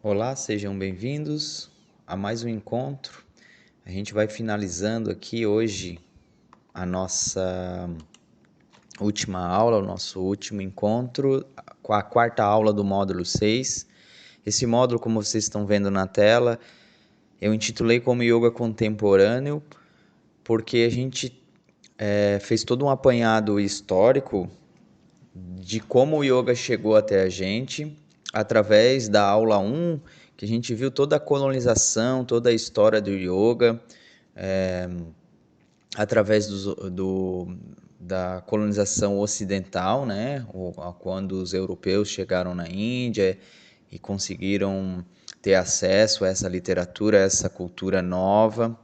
Olá, sejam bem-vindos a mais um encontro. A gente vai finalizando aqui hoje a nossa última aula, o nosso último encontro, com a quarta aula do módulo 6. Esse módulo, como vocês estão vendo na tela, eu intitulei como Yoga Contemporâneo, porque a gente fez todo um apanhado histórico de como o yoga chegou até a gente, através da aula 1, que a gente viu toda a colonização, toda a história do yoga, através da colonização ocidental, né? Quando os europeus chegaram na Índia e conseguiram ter acesso a essa literatura, a essa cultura nova.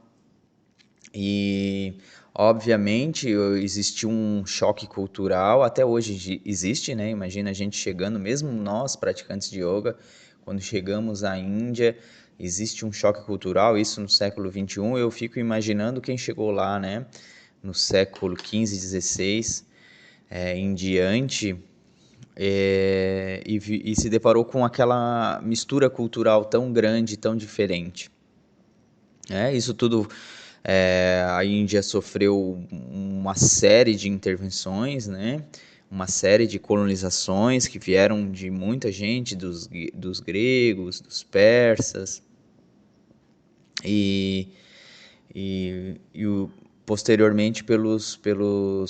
E, obviamente, existiu um choque cultural, até hoje existe, né? Imagina a gente chegando, mesmo nós, praticantes de yoga, quando chegamos à Índia, existe um choque cultural, isso no século XXI, eu fico imaginando quem chegou lá, né? No século XV, XVI, em diante, e se deparou com aquela mistura cultural tão grande, tão diferente. Isso tudo, a Índia sofreu uma série de intervenções, né? Uma série de colonizações que vieram de muita gente, dos gregos, dos persas, e, posteriormente pelos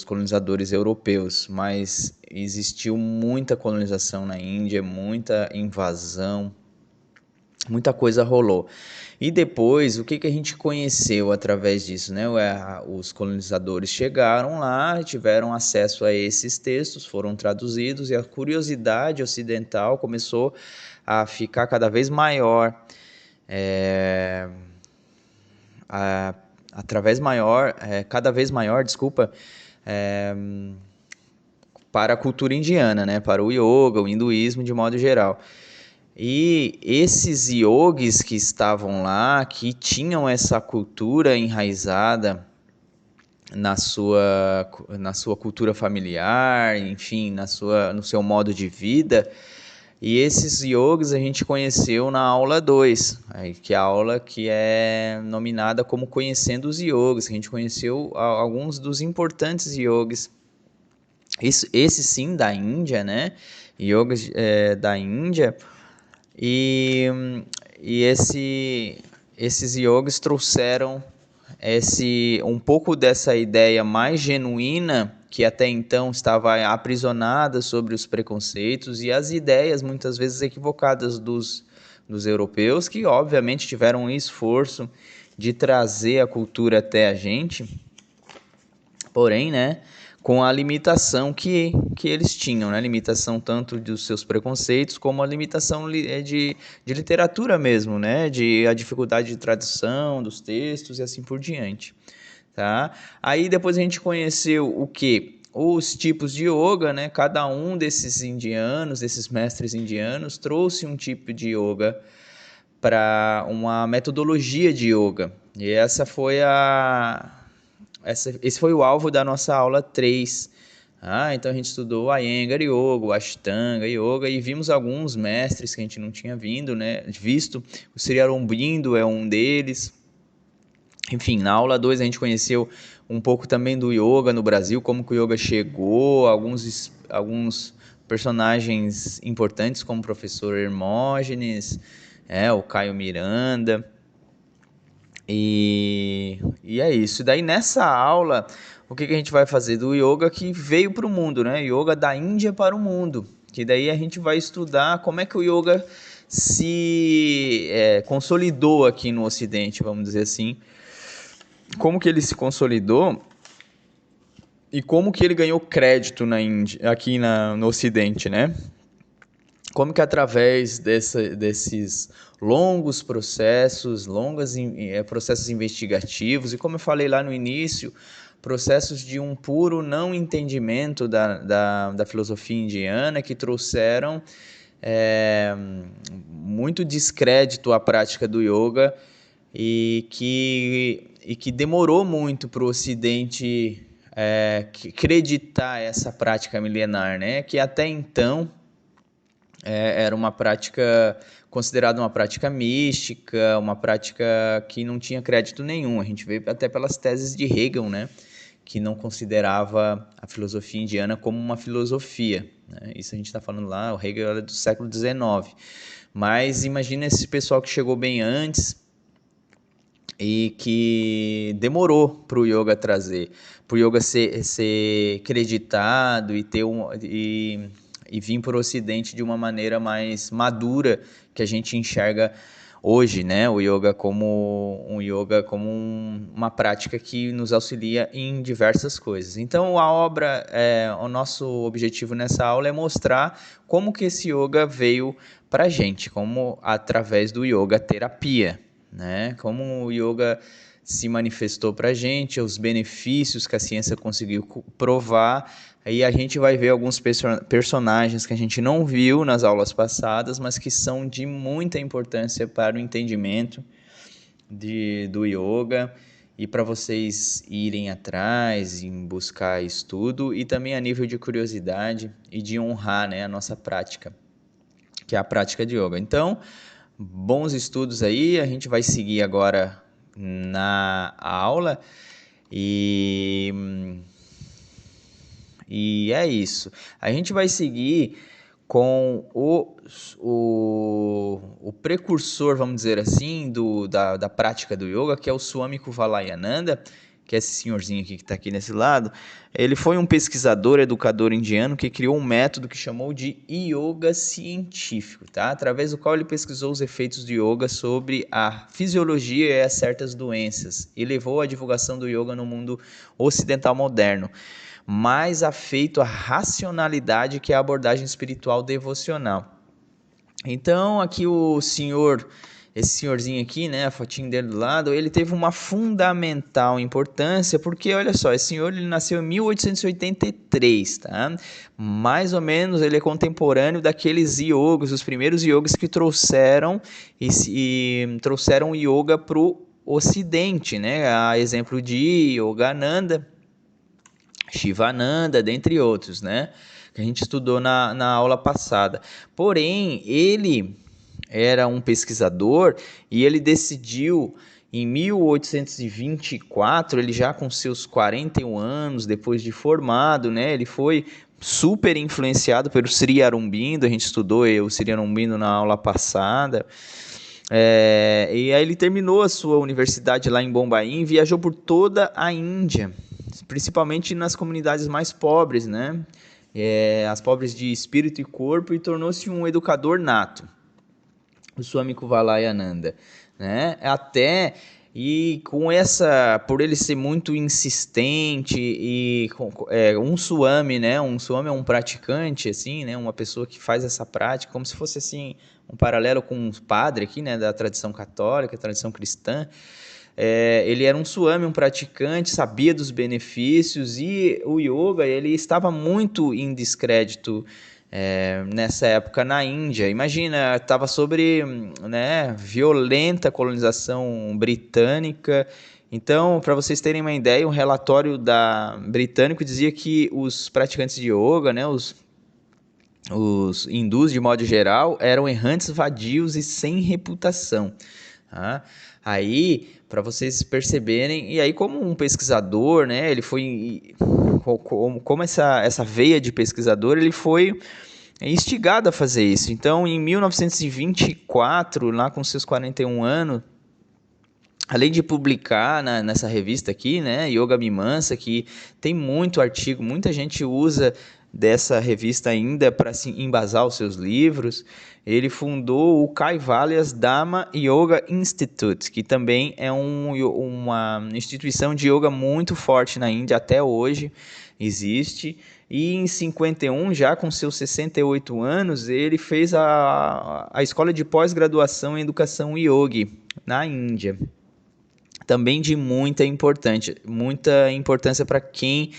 colonizadores europeus. Mas existiu muita colonização na Índia, muita invasão, muita coisa rolou. E depois, o que a gente conheceu através disso, né? Os colonizadores chegaram lá, tiveram acesso a esses textos, foram traduzidos, e a curiosidade ocidental começou a ficar cada vez maior, é, a, cada vez maior, desculpa, é, para a cultura indiana, né? Para o yoga, o hinduísmo de modo geral. E esses yogis que estavam lá, que tinham essa cultura enraizada na sua cultura familiar, enfim, no seu modo de vida, e esses yogis a gente conheceu na aula 2, que é a aula que é nominada como Conhecendo os Yogis. A gente conheceu alguns dos importantes yogis, esse sim da Índia, né? Yogis da Índia. E, esses yogis trouxeram um pouco dessa ideia mais genuína, que até então estava aprisionada sobre os preconceitos e as ideias muitas vezes equivocadas dos europeus, que obviamente tiveram um esforço de trazer a cultura até a gente, porém, né, com a limitação que eles tinham, né? Limitação tanto dos seus preconceitos, como a limitação de literatura mesmo, né? A dificuldade de tradução dos textos e assim por diante. Tá? Aí depois a gente conheceu o que? Os tipos de yoga, né? Cada um desses indianos, desses mestres indianos, trouxe um tipo de yoga para uma metodologia de yoga. E esse foi o alvo da nossa aula 3. Então a gente estudou o Iyengar Yoga, o Ashtanga Yoga, e vimos alguns mestres que a gente não tinha visto. O Sri Aurobindo é um deles. Enfim, na aula 2 a gente conheceu um pouco também do yoga no Brasil, como que o yoga chegou, alguns personagens importantes como o professor Hermógenes, o Caio Miranda. E é isso. Daí nessa aula, o que a gente vai fazer? Do yoga que veio para o mundo, né? Yoga da Índia para o mundo. Que daí a gente vai estudar como é que o yoga se consolidou aqui no Ocidente, vamos dizer assim. Como que ele se consolidou e como que ele ganhou crédito na Índia, aqui no Ocidente, né? Como que através desses longos processos, processos investigativos, e como eu falei lá no início, processos de um puro não entendimento da filosofia indiana, que trouxeram muito descrédito à prática do yoga, e que demorou muito para o Ocidente acreditar essa prática milenar, né? Que até então era uma prática considerada uma prática mística, uma prática que não tinha crédito nenhum. A gente vê até pelas teses de Hegel, né, que não considerava a filosofia indiana como uma filosofia, né? Isso a gente está falando lá, o Hegel era do século XIX. Mas imagina esse pessoal que chegou bem antes e que demorou para o yoga trazer, para o yoga ser creditado e ter e vir para o Ocidente de uma maneira mais madura que a gente enxerga hoje, né? O yoga como uma prática que nos auxilia em diversas coisas. Então a obra, o nosso objetivo nessa aula é mostrar como que esse yoga veio para a gente, como através do yoga terapia, né? Como o yoga se manifestou para a gente, os benefícios que a ciência conseguiu provar. Aí a gente vai ver alguns personagens que a gente não viu nas aulas passadas, mas que são de muita importância para o entendimento do yoga e para vocês irem atrás, em buscar estudo e também a nível de curiosidade e de honrar, né, a nossa prática, que é a prática de yoga. Então, bons estudos aí, a gente vai seguir agora na aula e é isso. A gente vai seguir com o precursor, vamos dizer assim, da prática do yoga, que é o Swami Kuvalayananda, que é esse senhorzinho aqui que está aqui nesse lado. Ele foi um pesquisador, educador indiano que criou um método que chamou de yoga científico, tá? Através do qual ele pesquisou os efeitos do yoga sobre a fisiologia e as certas doenças e levou à divulgação do yoga no mundo ocidental moderno, mais afeito à racionalidade que é a abordagem espiritual devocional. Então, aqui esse senhorzinho aqui, né, a fotinho dele do lado, ele teve uma fundamental importância, porque, olha só, esse senhor ele nasceu em 1883, tá? Mais ou menos ele é contemporâneo daqueles yogis, os primeiros yogis que trouxeram trouxeram o yoga para o Ocidente, né? A exemplo de Yogananda, Shivananda, dentre outros, né? Que a gente estudou na aula passada. Porém, ele era um pesquisador e ele decidiu, em 1824, ele já com seus 41 anos, depois de formado, né? Ele foi super influenciado pelo Sri Aurobindo, a gente estudou o Sri Aurobindo na aula passada. E aí ele terminou a sua universidade lá em Bombaim e viajou por toda a Índia, principalmente nas comunidades mais pobres, né? As pobres de espírito e corpo, e tornou-se um educador nato, o Swami Kuvalayananda, né? Por ele ser muito insistente e um Swami, né? Um Swami é um praticante, assim, né? Uma pessoa que faz essa prática, como se fosse assim um paralelo com um padre aqui, né? Da tradição católica, tradição cristã. Ele era um Swami, um praticante, sabia dos benefícios, e o yoga ele estava muito em descrédito nessa época na Índia. Imagina, estava sobre, né, violenta colonização britânica. Então, para vocês terem uma ideia, um relatório britânico dizia que os praticantes de yoga, né, os hindus de modo geral, eram errantes, vadios e sem reputação. Tá? Aí, para vocês perceberem, e aí como um pesquisador, né, ele foi, como essa veia de pesquisador, ele foi instigado a fazer isso. Então, em 1924, lá com seus 41 anos, além de publicar nessa revista aqui, né, Yoga Mimamsa, que tem muito artigo, muita gente usa dessa revista ainda para se embasar os seus livros, ele fundou o Kaivalyas Dhamma Yoga Institute, que também é uma instituição de yoga muito forte na Índia, até hoje existe. E em 51, já com seus 68 anos, ele fez a escola de pós-graduação em educação yogi na Índia. Também de muita importância para quem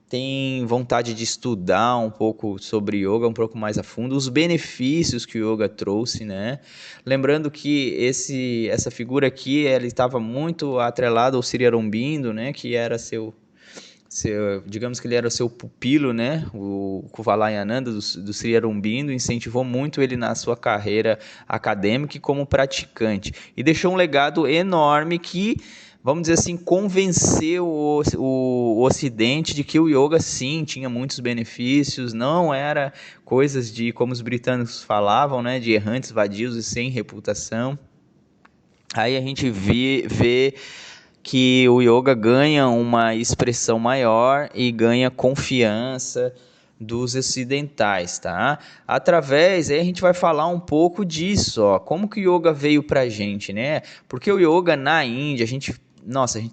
tem vontade de estudar um pouco sobre yoga, um pouco mais a fundo, os benefícios que o yoga trouxe, né? Lembrando que essa figura aqui, ele estava muito atrelada ao Sri Aurobindo, né? Que era seu digamos que ele era o seu pupilo, né? O Kuvalayananda do Sri Aurobindo incentivou muito ele na sua carreira acadêmica e como praticante. E deixou um legado enorme que, vamos dizer assim, convenceu o Ocidente de que o yoga, sim, tinha muitos benefícios, não era coisas de, como os britânicos falavam, né? De errantes, vadios e sem reputação. Aí a gente vê que o yoga ganha uma expressão maior e ganha confiança dos ocidentais, tá? Através, aí a gente vai falar um pouco disso, ó, como que o yoga veio pra gente, né? Porque o yoga na Índia, a gente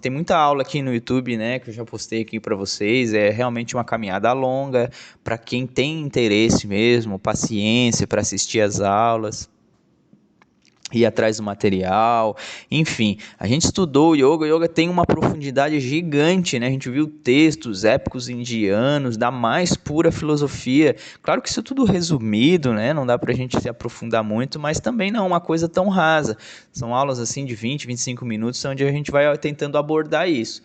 tem muita aula aqui no YouTube, né, que eu já postei aqui para vocês, é realmente uma caminhada longa, para quem tem interesse mesmo, paciência para assistir as aulas, ir atrás do material, enfim, a gente estudou o yoga tem uma profundidade gigante, né? A gente viu textos épicos indianos, da mais pura filosofia, claro que isso é tudo resumido, né? Não dá pra gente se aprofundar muito, mas também não é uma coisa tão rasa, são aulas assim de 20, 25 minutos, onde a gente vai tentando abordar isso.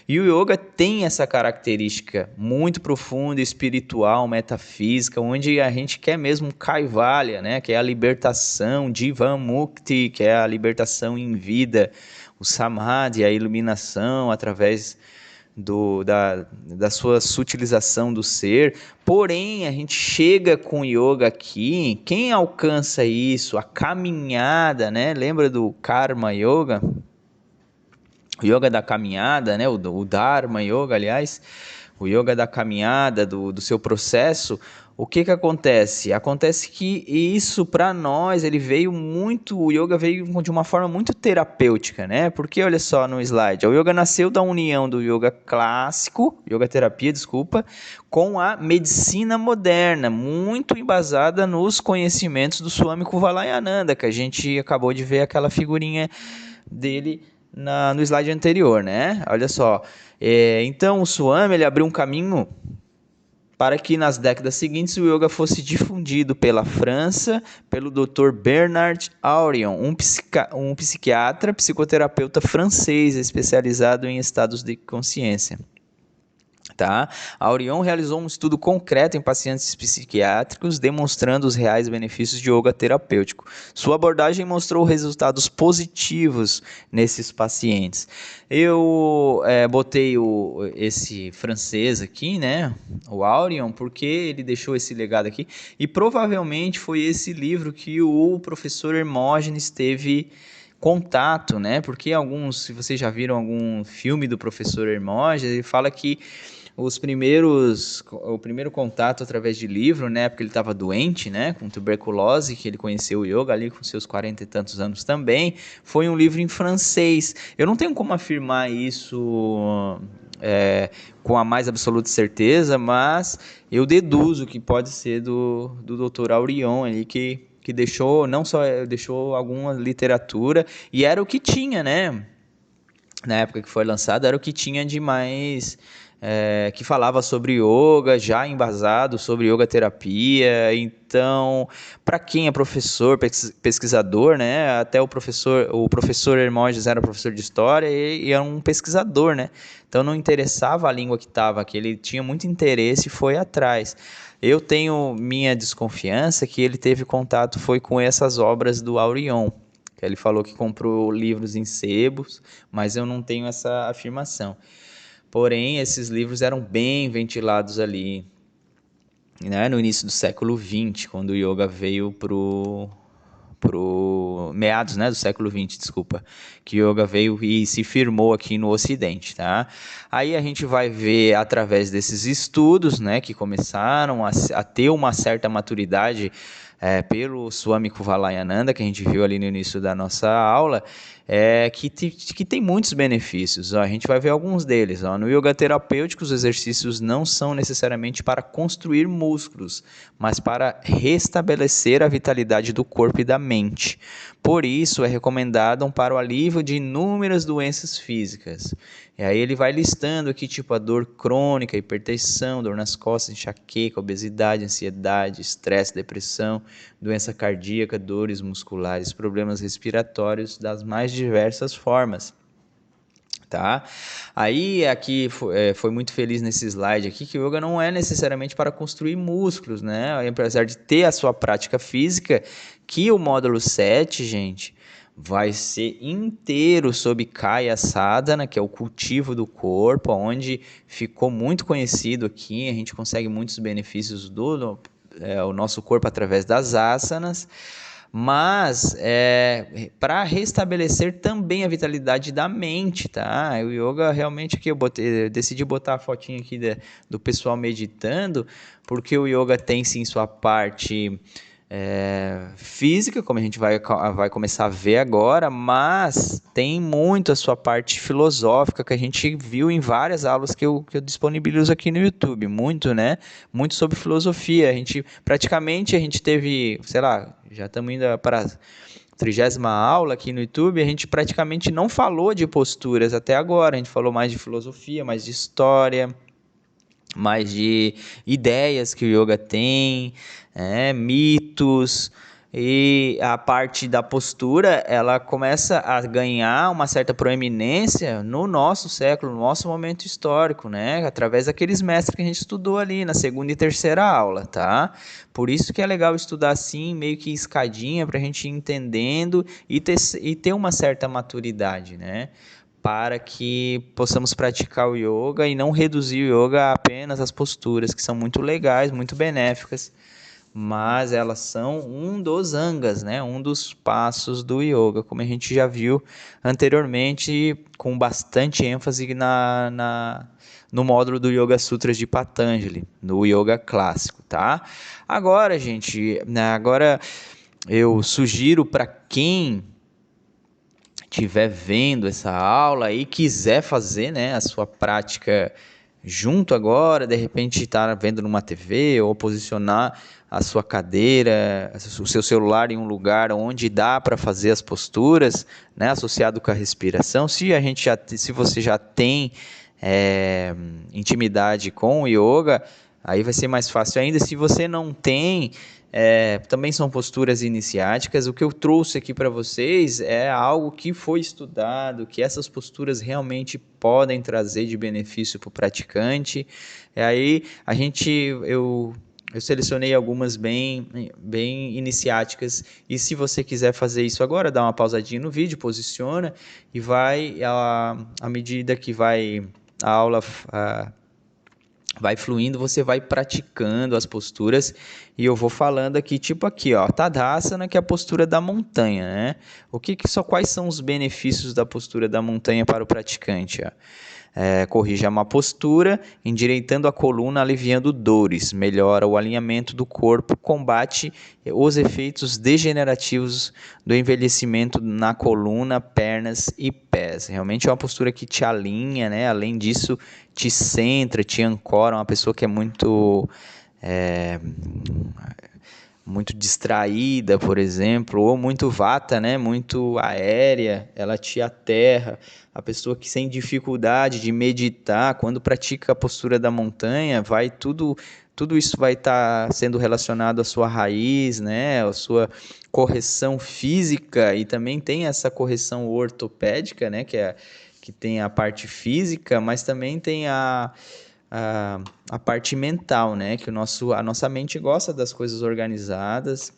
E o yoga tem essa característica muito profunda, espiritual, metafísica, onde a gente quer mesmo kaivalya, né? Que é a libertação, Jivamukti, que é a libertação em vida, o samadhi, a iluminação através da sua sutilização do ser. Porém, a gente chega com o yoga aqui, quem alcança isso? A caminhada, né? Lembra do Karma Yoga? O yoga da caminhada, né? O Dharma Yoga, aliás, o yoga da caminhada, do seu processo, o que acontece? Acontece que isso para nós, o yoga veio de uma forma muito terapêutica, né? Porque olha só no slide, o yoga nasceu da união do yoga clássico, yoga terapia, desculpa, com a medicina moderna, muito embasada nos conhecimentos do Swami Kuvalayananda, que a gente acabou de ver aquela figurinha dele no slide anterior, né? Olha só. Então, o Swami ele abriu um caminho para que nas décadas seguintes o yoga fosse difundido pela França, pelo Dr. Bernard Aurion, um psiquiatra, psicoterapeuta francês especializado em estados de consciência. Tá? A Orion realizou um estudo concreto em pacientes psiquiátricos, demonstrando os reais benefícios de yoga terapêutico. Sua abordagem mostrou resultados positivos nesses pacientes. Eu botei esse francês aqui, né, o Aurion, porque ele deixou esse legado aqui, e provavelmente foi esse livro que o professor Hermógenes teve contato, né? Porque se vocês já viram algum filme do professor Hermógenes, ele fala que o primeiro contato através de livro, né, porque ele estava doente, né, com tuberculose, que ele conheceu o yoga ali com seus 40 e tantos anos também, foi um livro em francês. Eu não tenho como afirmar isso com a mais absoluta certeza, mas eu deduzo que pode ser do Dr. Aurion ali, que deixou, não só deixou alguma literatura, e era o que tinha, né, na época que foi lançado, era o que tinha de mais que falava sobre yoga, já embasado sobre yoga terapia. Então, para quem é professor, pesquisador, né, até o professor Hermógenes era professor de história e era um pesquisador, né, então não interessava a língua que estava, que ele tinha muito interesse e foi atrás. Eu tenho minha desconfiança que ele teve contato foi com essas obras do Aurion. Ele falou que comprou livros em sebos, mas eu não tenho essa afirmação. Porém, esses livros eram bem ventilados ali, né, no início do século XX, quando o yoga veio pro meados, né, do século XX, desculpa, que o yoga veio e se firmou aqui no Ocidente, tá? Aí a gente vai ver através desses estudos, né, que começaram a ter uma certa maturidade pelo Swami Kuvalayananda, que a gente viu ali no início da nossa aula, que tem muitos benefícios. Ó, a gente vai ver alguns deles. Ó. No yoga terapêutico, os exercícios não são necessariamente para construir músculos, mas para restabelecer a vitalidade do corpo e da mente. Por isso, é recomendado para o alívio de inúmeras doenças físicas. E aí ele vai listando aqui, tipo, a dor crônica, hipertensão, dor nas costas, enxaqueca, obesidade, ansiedade, estresse, depressão, doença cardíaca, dores musculares, problemas respiratórios das mais diversas formas. tá? Aí aqui foi muito feliz nesse slide aqui que o yoga não é necessariamente para construir músculos, né? Apesar de ter a sua prática física, que o módulo 7, gente, vai ser inteiro sobre Kaya Sadhana, que é o cultivo do corpo, onde ficou muito conhecido aqui, a gente consegue muitos benefícios do o nosso corpo através das asanas, mas para restabelecer também a vitalidade da mente, tá? O yoga realmente aqui decidi botar a fotinha aqui do pessoal meditando, porque o yoga tem sim sua parte física, como a gente vai começar a ver agora, mas tem muito a sua parte filosófica que a gente viu em várias aulas que eu disponibilizo aqui no YouTube, muito, né? Muito sobre filosofia. A gente teve, sei lá, já estamos indo para a 30ª aula aqui no YouTube, a gente praticamente não falou de posturas até agora, a gente falou mais de filosofia, mais de história, mais de ideias que o yoga tem, mitos, e a parte da postura ela começa a ganhar uma certa proeminência no nosso século, no nosso momento histórico, né? Através daqueles mestres que a gente estudou ali na 2ª e 3ª aula, tá? Por isso que é legal estudar assim, meio que escadinha, para a gente ir entendendo e ter uma certa maturidade, né? Para que possamos praticar o yoga e não reduzir o yoga a apenas as posturas, que são muito legais, muito benéficas, mas elas são um dos angas, né? Um dos passos do yoga, como a gente já viu anteriormente, com bastante ênfase no módulo do Yoga Sutras de Patanjali, no yoga clássico, tá? Agora, gente, agora eu sugiro para quem estiver vendo essa aula e quiser fazer, né, a sua prática junto agora, de repente estar vendo numa TV ou posicionar a sua cadeira, o seu celular em um lugar onde dá para fazer as posturas, né, associado com a respiração. Se você já tem intimidade com o yoga, aí vai ser mais fácil ainda. Se você não tem, também são posturas iniciáticas. O que eu trouxe aqui para vocês é algo que foi estudado, que essas posturas realmente podem trazer de benefício para o praticante. Aí eu selecionei algumas bem iniciáticas, e se você quiser fazer isso agora, dá uma pausadinha no vídeo, posiciona e vai, à medida que a aula vai fluindo, você vai praticando as posturas, e eu vou falando aqui, tipo aqui, ó, Tadasana, que é a postura da montanha, né? Quais são os benefícios da postura da montanha para o praticante, ó? Corrige a má postura, endireitando a coluna, aliviando dores, melhora o alinhamento do corpo, combate os efeitos degenerativos do envelhecimento na coluna, pernas e pés. Realmente é uma postura que te alinha, né? Além disso, te centra, te ancora. Uma pessoa que é muito distraída, por exemplo, ou muito vata, né, muito aérea, ela te aterra. A pessoa que tem dificuldade de meditar, quando pratica a postura da montanha, tudo isso vai estar sendo relacionado à sua raiz, né, à sua correção física, e também tem essa correção ortopédica, né, que tem a parte física, mas também tem a parte mental, né? Que a nossa mente gosta das coisas organizadas,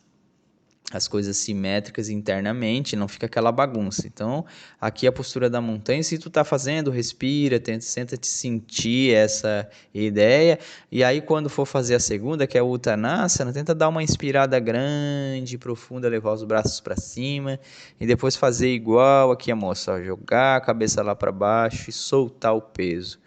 as coisas simétricas internamente, não fica aquela bagunça. Então, aqui a postura da montanha, se tu tá fazendo, respira, tenta te sentir essa ideia, e aí quando for fazer a segunda, que é o Uttanasana, tenta dar uma inspirada grande, profunda, levar os braços para cima, e depois fazer igual aqui a moça, ó, jogar a cabeça lá para baixo e soltar o peso.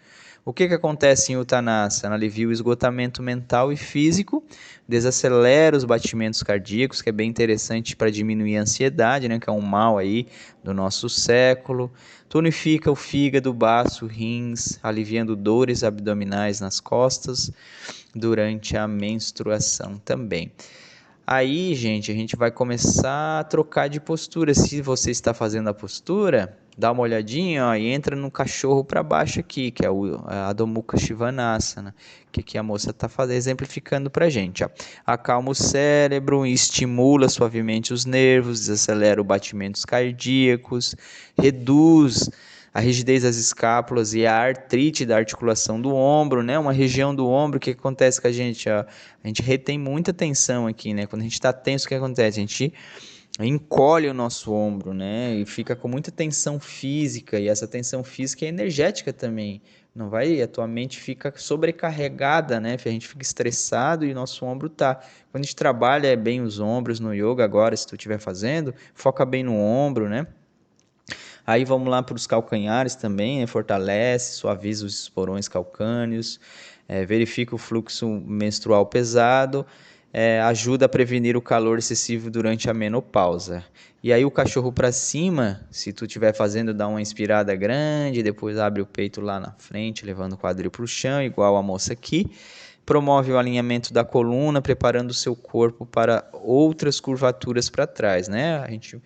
O que acontece em Uttanasana? Alivia o esgotamento mental e físico, desacelera os batimentos cardíacos, que é bem interessante para diminuir a ansiedade, né, que é um mal aí do nosso século. Tonifica o fígado, baço, rins, aliviando dores abdominais nas costas durante a menstruação também. Aí, gente, a gente vai começar a trocar de postura. Se você está fazendo a postura, dá uma olhadinha, ó, e entra no cachorro para baixo aqui, que é a Adho Mukha Svanasana, que aqui a moça está exemplificando para a gente. Ó. Acalma o cérebro, estimula suavemente os nervos, desacelera os batimentos cardíacos, reduz a rigidez das escápulas e a artrite da articulação do ombro, né? Uma região do ombro, o que acontece com a gente? Ó? A gente retém muita tensão aqui, né? Quando a gente está tenso, o que acontece? A gente encolhe o nosso ombro, né? E fica com muita tensão física, e essa tensão física é energética também. Não vai, a tua mente fica sobrecarregada, né? A gente fica estressado e o nosso ombro tá. Quando a gente trabalha bem os ombros no yoga agora, se tu estiver fazendo, foca bem no ombro, né? Aí vamos lá para os calcanhares também, né? Fortalece, suaviza os esporões calcâneos, verifica o fluxo menstrual pesado, ajuda a prevenir o calor excessivo durante a menopausa. E aí o cachorro para cima, se tu estiver fazendo, dá uma inspirada grande, depois abre o peito lá na frente, levando o quadril para o chão, igual a moça aqui. Promove o alinhamento da coluna, preparando o seu corpo para outras curvaturas para trás, né? A gente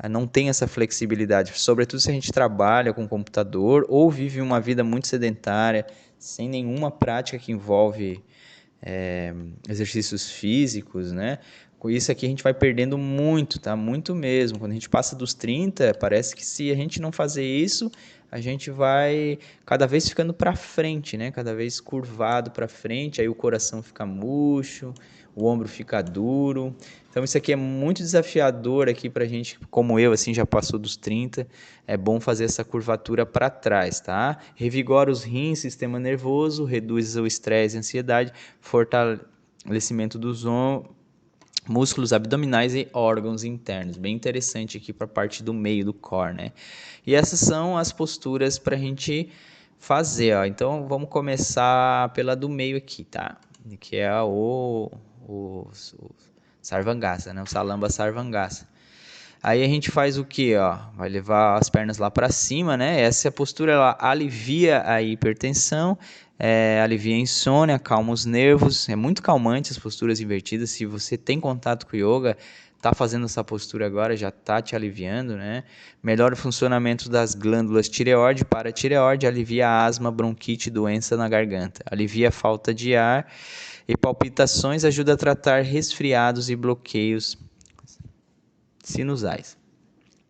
não tem essa flexibilidade, sobretudo se a gente trabalha com computador ou vive uma vida muito sedentária, sem nenhuma prática que envolve exercícios físicos, né? Com isso aqui a gente vai perdendo muito, tá? Muito mesmo. Quando a gente passa dos 30, parece que se a gente não fazer isso, a gente vai cada vez ficando para frente, né? Cada vez curvado para frente, aí o coração fica murcho, o ombro fica duro. Então isso aqui é muito desafiador aqui pra gente, como eu, assim, já passou dos 30, é bom fazer essa curvatura para trás, tá? Revigora os rins, sistema nervoso, reduz o estresse e ansiedade, fortalecimento dos músculos abdominais e órgãos internos. Bem interessante aqui para a parte do meio do core, né? E essas são as posturas para a gente fazer, ó. Então vamos começar pela do meio aqui, tá? Que é o Sarvangasa, né? O Salamba Sarvangasa. Aí a gente faz o que, ó? Vai levar as pernas lá para cima, né? Essa postura ela alivia a hipertensão, alivia a insônia, acalma os nervos. É muito calmante as posturas invertidas. Se você tem contato com o yoga, tá fazendo essa postura agora, já tá te aliviando, né? Melhora o funcionamento das glândulas tireoide, paratireoide, alivia a asma, bronquite, doença na garganta, alivia a falta de ar e palpitações, ajuda a tratar resfriados e bloqueios sinusais.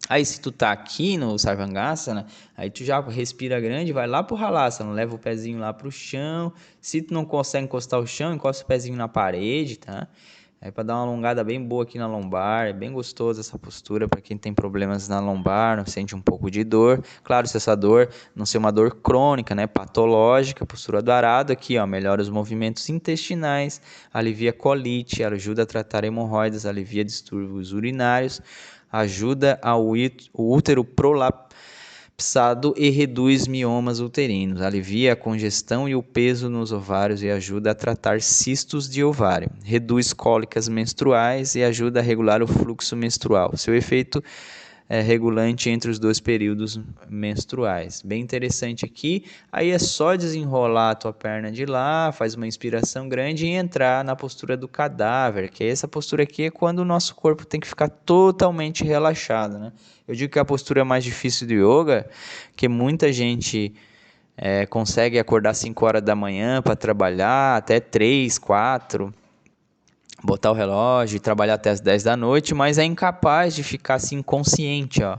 Aí se tu tá aqui no Sarvangasana, aí tu já respira grande, vai lá pro Halasana, leva o pezinho lá pro chão. Se tu não consegue encostar o chão, encosta o pezinho na parede, tá? Aí para dar uma alongada bem boa aqui na lombar, é bem gostoso essa postura para quem tem problemas na lombar, não sente um pouco de dor. Claro, se essa dor não ser uma dor crônica, né, patológica, postura do arado aqui, ó, melhora os movimentos intestinais, alivia colite, ajuda a tratar hemorroidas, alivia distúrbios urinários, ajuda o útero prolapsado e reduz miomas uterinos, alivia a congestão e o peso nos ovários e ajuda a tratar cistos de ovário, reduz cólicas menstruais e ajuda a regular o fluxo menstrual. Seu efeito é regulante entre os dois períodos menstruais. Bem interessante aqui. Aí é só desenrolar a tua perna de lá, faz uma inspiração grande e entrar na postura do cadáver, que essa postura aqui é quando o nosso corpo tem que ficar totalmente relaxado, né? Eu digo que a postura mais difícil do yoga, que muita gente consegue acordar 5 horas da manhã para trabalhar, até 3, 4, botar o relógio e trabalhar até as 10 da noite, mas é incapaz de ficar assim consciente, ó.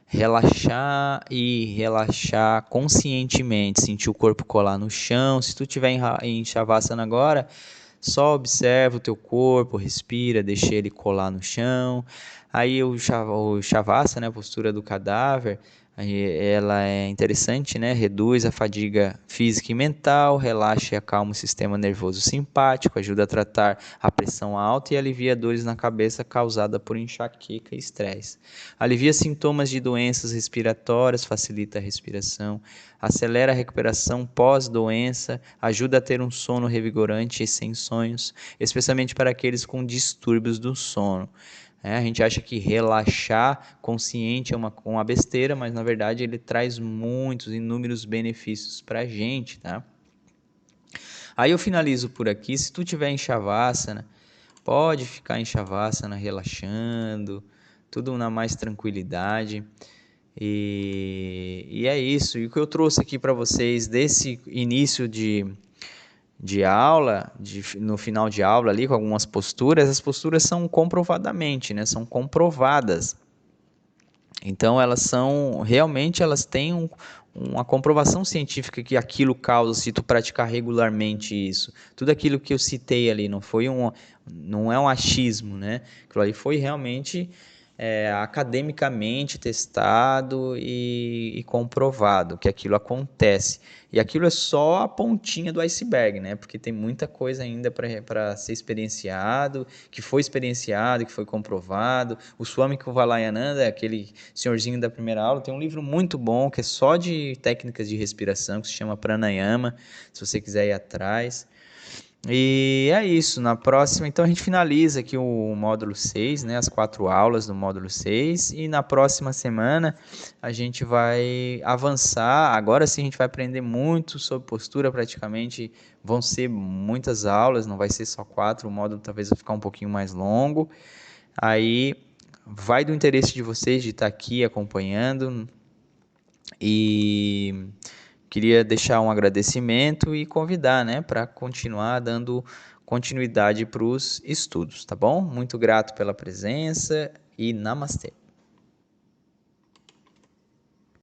Relaxar e relaxar conscientemente, sentir o corpo colar no chão. Se tu estiver em Shavasana agora, só observa o teu corpo, respira, deixa ele colar no chão. Aí o Shavasana, né, a postura do cadáver, ela é interessante, né? Reduz a fadiga física e mental, relaxa e acalma o sistema nervoso simpático, ajuda a tratar a pressão alta e alivia dores na cabeça causada por enxaqueca e estresse. Alivia sintomas de doenças respiratórias, facilita a respiração, acelera a recuperação pós-doença, ajuda a ter um sono revigorante e sem sonhos, especialmente para aqueles com distúrbios do sono. A gente acha que relaxar consciente é uma besteira, mas na verdade ele traz muitos, inúmeros benefícios para a gente, tá? Aí eu finalizo por aqui. Se tu tiver em Shavasana, pode ficar em Shavasana relaxando, tudo na mais tranquilidade. E é isso. E o que eu trouxe aqui para vocês desse início de aula, no final de aula ali com algumas posturas, as posturas são comprovadamente, né, são comprovadas Então elas têm uma comprovação científica que aquilo causa se tu praticar regularmente isso. Tudo aquilo que eu citei ali não é um achismo, né? Aquilo ali foi realmente academicamente testado e comprovado que aquilo acontece. E aquilo é só a pontinha do iceberg, né? Porque tem muita coisa ainda para ser experienciado, que foi comprovado. O Swami Kuvalayananda, aquele senhorzinho da primeira aula, tem um livro muito bom que é só de técnicas de respiração, que se chama Pranayama, se você quiser ir atrás. E é isso, na próxima, então a gente finaliza aqui o módulo 6, né, as 4 aulas do módulo 6, e na próxima semana a gente vai avançar, agora sim a gente vai aprender muito sobre postura, praticamente vão ser muitas aulas, não vai ser só 4, o módulo talvez vai ficar um pouquinho mais longo, aí vai do interesse de vocês de estar aqui acompanhando, e queria deixar um agradecimento e convidar, né, para continuar dando continuidade para os estudos, tá bom? Muito grato pela presença e namastê.